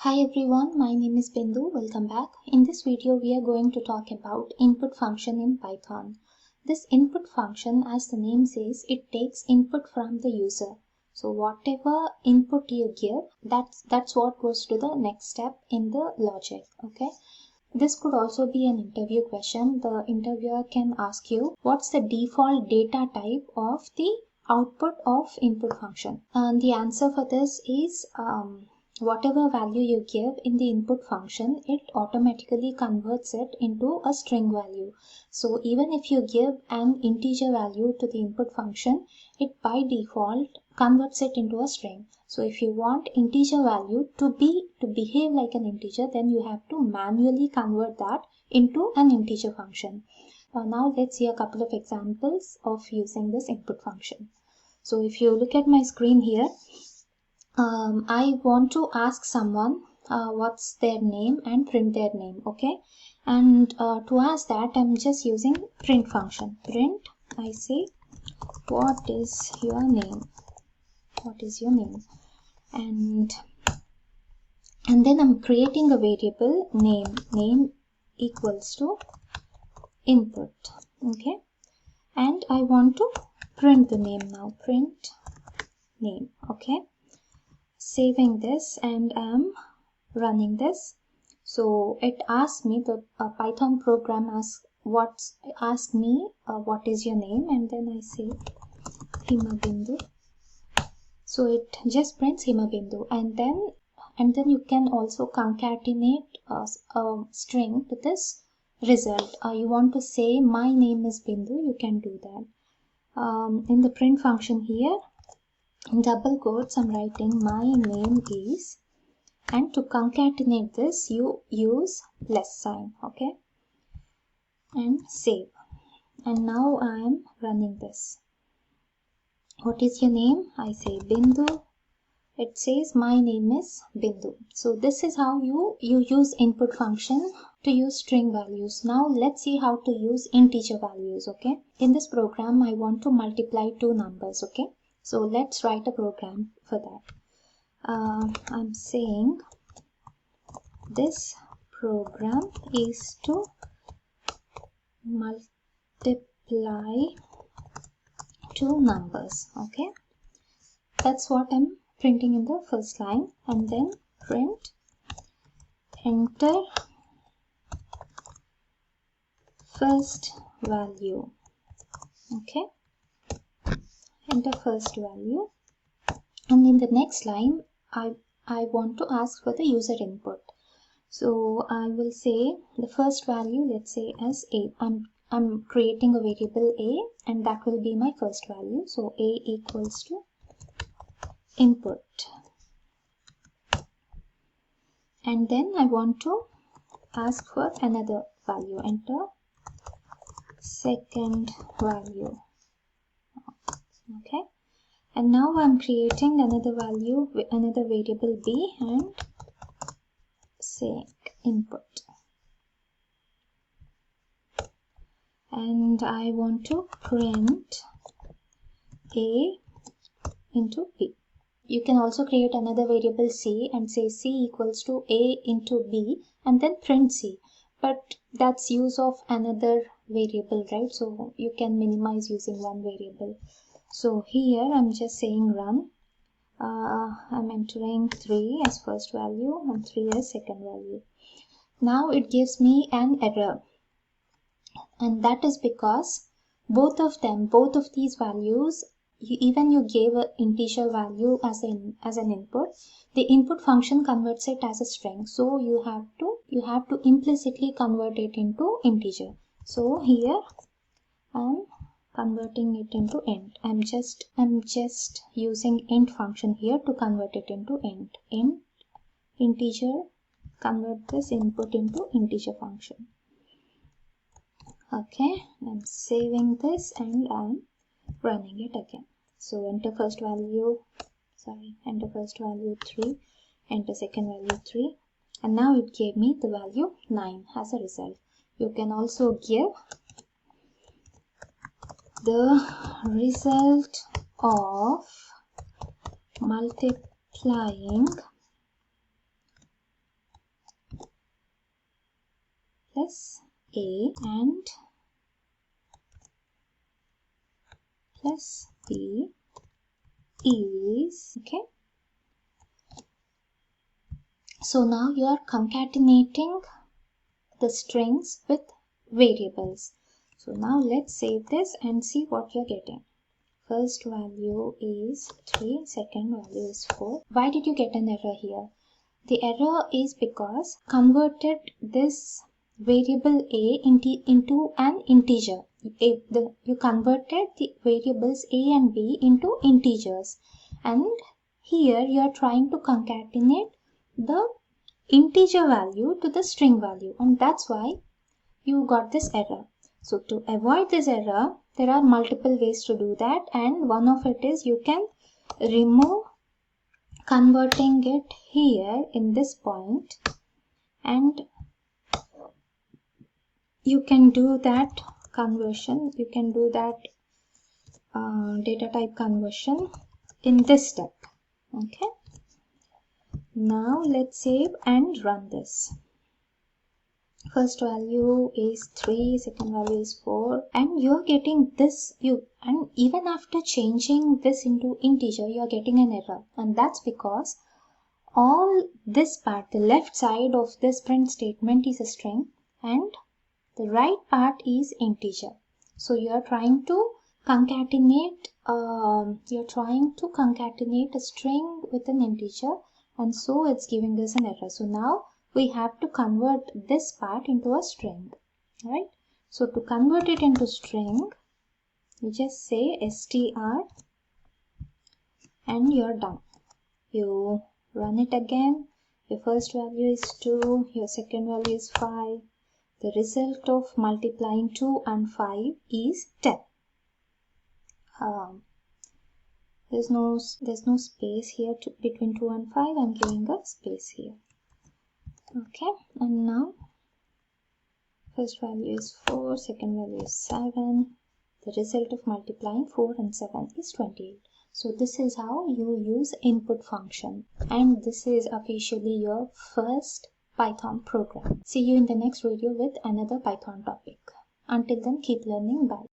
Hi everyone, my name is Bindu. Welcome back. In this video, we are going to talk about input function in Python. This input function, as the name says, it takes input from the user. So whatever input you give, that's what goes to the next step in the logic. Okay. This could also be an interview question. The interviewer can ask you, what's the default data type of the output of input function? And the answer for this is whatever value you give in the input function, it automatically converts it into a string value. So even if you give an integer value to the input function, it by default converts it into a string. So if you want integer value to behave like an integer, then you have to manually convert that into an integer function. Now let's see a couple of examples of using this input function. So if you look at my screen here, I want to ask someone what's their name and print their name. Okay, and to ask that, I'm just using print function. Print, I say, what is your name? What is your name? And then I'm creating a variable name equals to input. Okay, and I want to print the name now. Print name. Okay, saving this, and I'm running this. So it asks me, the Python program asks me what is your name, and then I say Himabindu. So it just prints Himabindu, and then you can also concatenate a string to this result. You want to say my name is Bindu, you can do that. In the print function here, in double quotes, I'm writing my name is, and to concatenate this, you use less sign. Okay, and save. And now I am running this. What is your name? I say Bindu. It says my name is Bindu. So this is how you use input function to use string values. Now let's see how to use integer values. Okay, in this program I want to multiply two numbers. Okay, so let's write a program for that. I'm saying this program is to multiply two numbers. Okay, that's what I'm printing in the first line, and then print enter first value. Okay, enter first value, and in the next line I want to ask for the user input. So I will say the first value, let's say as a. I'm creating a variable a, and that will be my first value. So a equals to input, and then I want to ask for another value. Enter second value. Okay, and now I'm creating another value, another variable b, and say input, and I want to print a into b. You can also create another variable c and say c equals to a into b, and then print c, but that's use of another variable, right? So you can minimize using one variable. So here I'm just saying run. I'm entering 3 as first value and 3 as second value. Now it gives me an error, and that is because both of these values, even you gave an integer value as an input, the input function converts it as a string. So you have to implicitly convert it into integer. So here I'm converting it into int. I'm just using int function here to convert it into int. Int integer, convert this input into integer function. Okay, I'm saving this and I'm running it again. So enter first value 3, enter second value 3, and now it gave me the value 9 as a result. You can also give the result of multiplying plus a and plus b is, okay. So now you are concatenating the strings with variables. So now let's save this and see what you're getting. First value is 3, second value is 4. Why did you get an error here? The error is because converted this variable a into an integer. You converted the variables a and b into integers, and here you are trying to concatenate the integer value to the string value, and that's why you got this error. So to avoid this error, there are multiple ways to do that, and one of it is you can remove converting it here in this point, and you can do that conversion, you can do that data type conversion in this step. Okay, now let's save and run this. First value is 3, second value is 4, and you're getting this, and even after changing this into integer, you're getting an error, and that's because all this part, the left side of this print statement is a string and the right part is integer. So you're trying to concatenate a string with an integer, and so it's giving us an error. So now we have to convert this part into a string, right? So to convert it into string, you just say str and you're done. You run it again. Your first value is 2, your second value is 5. The result of multiplying 2 and 5 is 10. There's no space here between 2 and 5. I'm giving a space here. Okay, and now first value is 4, second value is 7. The result of multiplying 4 and 7 is 28. So this is how you use input function, and this is officially your first Python program. See you in the next video with another Python topic. Until then, keep learning. Bye.